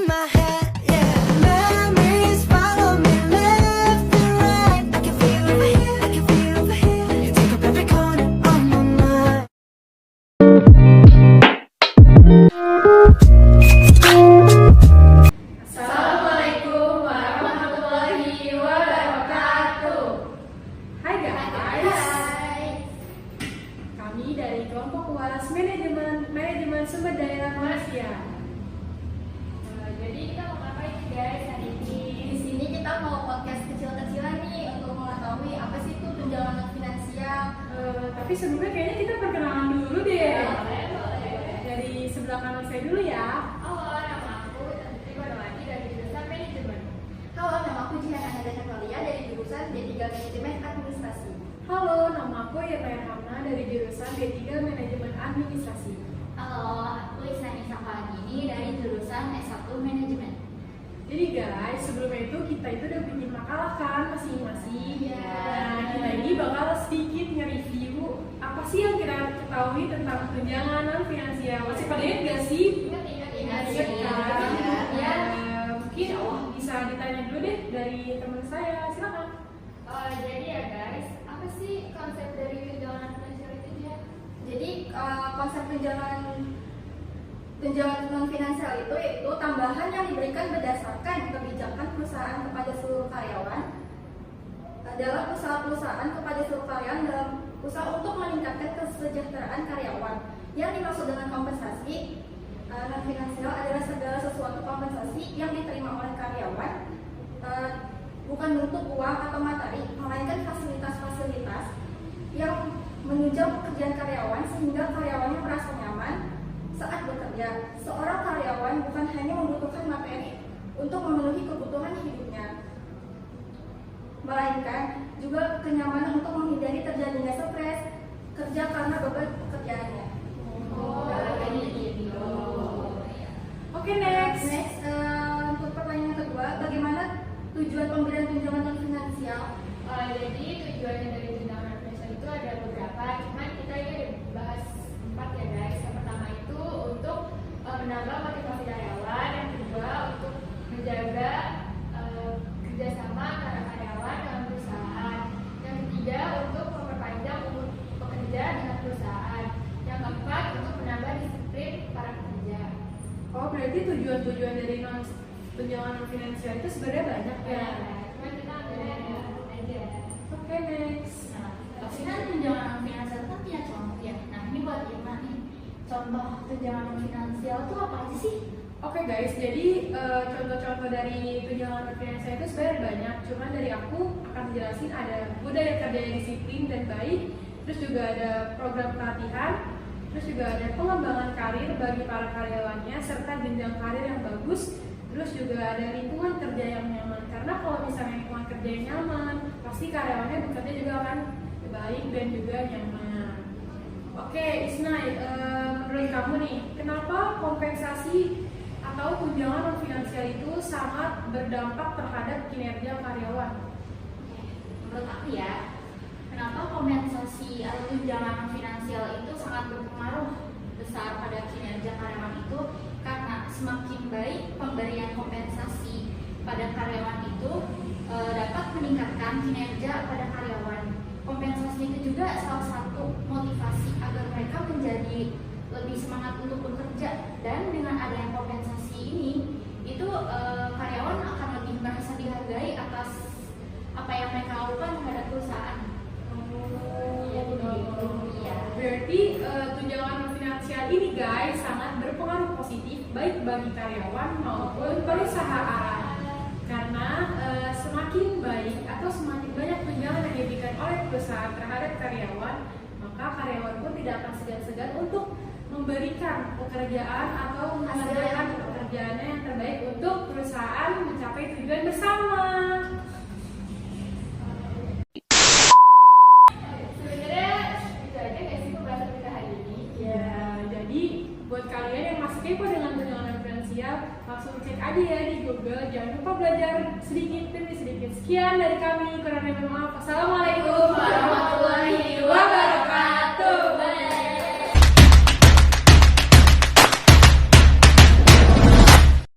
my head, yeah. Memories follow me left and right. I can feel over here, I can feel over here. You take up every corner of my mind. Assalamualaikum warahmatullahi wabarakatuh. Hai guys. Kami dari kelompok UAS Manajemen Sumber Daya Manusia. Jadi kita mau ngapain nih guys hari ini? Di sini kita mau podcast kecil-kecilan nih untuk mengetahui apa sih itu tunjangan non finansial. Tapi sebelumnya kayaknya kita perkenalan dulu deh. Boleh. Dari sebelah kanan saya dulu ya. Halo, nama aku Tanti Wadawati dari jurusan Manajemen. Halo, nama aku Jihan Ananda Cakalia dari jurusan D3 Manajemen Administrasi. Halo, nama aku Yataya Hamna dari jurusan D3 Manajemen Administrasi. Halo, aku Isani Sakalagini dari jurusan S1 Manajemen. Jadi guys, sebelumnya itu kita itu udah bikin makalah kan masing-masing. Iya. Nah, kita ini bakal sedikit nge-review apa sih yang kita ketahui tentang tunjangan non finansial. Masih pada ingat gak sih? Ingat Ingat sih. kan? Ya. Mungkin bisa ditanya dulu deh dari teman saya, silakan. Jadi ya guys, apa sih konsep dari tunjangan finansial itu dia? Jadi konsep tunjangan non finansial itu yaitu tambahan yang diberikan berdasarkan kebijakan perusahaan kepada seluruh karyawan dalam usaha-perusahaan kepada seluruh karyawan dalam usaha untuk meningkatkan kesejahteraan karyawan. Yang dimaksud dengan kompensasi non finansial adalah segala sesuatu kompensasi yang diterima oleh karyawan bukan bentuk uang atau materi, melainkan fasilitas-fasilitas yang menunjang pekerjaan karyawan sehingga karyawannya merasa nyaman saat bekerja. Seorang karyawan bukan hanya membutuhkan materi untuk memenuhi kebutuhan hidupnya, melainkan juga kenyamanan untuk menghindari terjadinya stres kerja karena beban pekerjaannya. Oke, next. Untuk pertanyaan kedua, bagaimana tujuan pemberian tunjangan non finansial? Jadi tujuannya dari tunjangan non finansial itu ada beberapa, cuman kita ini bahas 4 ya guys. Yang pertama itu untuk menambah motivasi karyawan, yang kedua untuk menjaga kerjasama antara karyawan dengan perusahaan, yang ketiga untuk memperpanjang umur pekerja dengan perusahaan, yang keempat untuk menambah disiplin para pekerja. Oh, berarti tujuan-tujuan dari tunjangan non finansial itu sebenarnya banyak ya. Cuman kita ambilnya aja. Oke, next. Nah, pasti kan tunjangan non finansial kan punya contoh ya. Nah, ini buat Irma nih. Contoh tunjangan non finansial itu apa aja sih? Oke guys, jadi contoh-contoh dari tunjangan non finansial itu sebenarnya banyak. Cuman dari aku akan jelasin ada budaya kerja yang disiplin dan baik, terus juga ada program pelatihan, terus juga ada pengembangan karir bagi para karyawannya, serta jenjang karir yang bagus, terus juga ada lingkungan kerja yang nyaman. Karena kalau misalnya lingkungan kerja yang nyaman, pasti karyawannya bekerja juga akan baik dan juga nyaman. Oke, Isnai, menurut kamu nih, kenapa kompensasi atau tunjangan non finansial itu sangat berdampak terhadap kinerja karyawan? Menurut aku ya, kenapa kompensasi atau tunjangan non finansial itu sangat berpengaruh besar pada kinerja karyawan itu? Karena semakin baik pemberian kompensasi pada karyawan itu dapat meningkatkan kinerja pada karyawan. Kompensasi itu juga salah satu motivasi agar mereka menjadi lebih semangat untuk bekerja, dan dengan adanya kompensasi ini itu karyawan akan lebih merasa dihargai atas apa yang mereka lakukan terhadap perusahaan. Iya. Berarti tunjangan non finansial ini guys sangat berpengaruh positif baik bagi karyawan maupun perusahaan. Karena semakin baik atau semakin banyak tunjangan yang diberikan oleh perusahaan terhadap karyawan, maka karyawan pun tidak akan segan-segan untuk memberikan pekerjaan atau mengerjakan pekerjaannya yang terbaik untuk perusahaan mencapai tujuan bersama. Sebenarnya itu aja nggak sih pembahasan kita hari ini? Ya, jadi buat kalian yang masih kepo dengan tunjangan non finansial, langsung cek aja ya di Google. Jangan lupa belajar sedikit demi sedikit. Sekian dari kami, kurang lebih maaf. Assalamualaikum warahmatullahi wabarakatuh.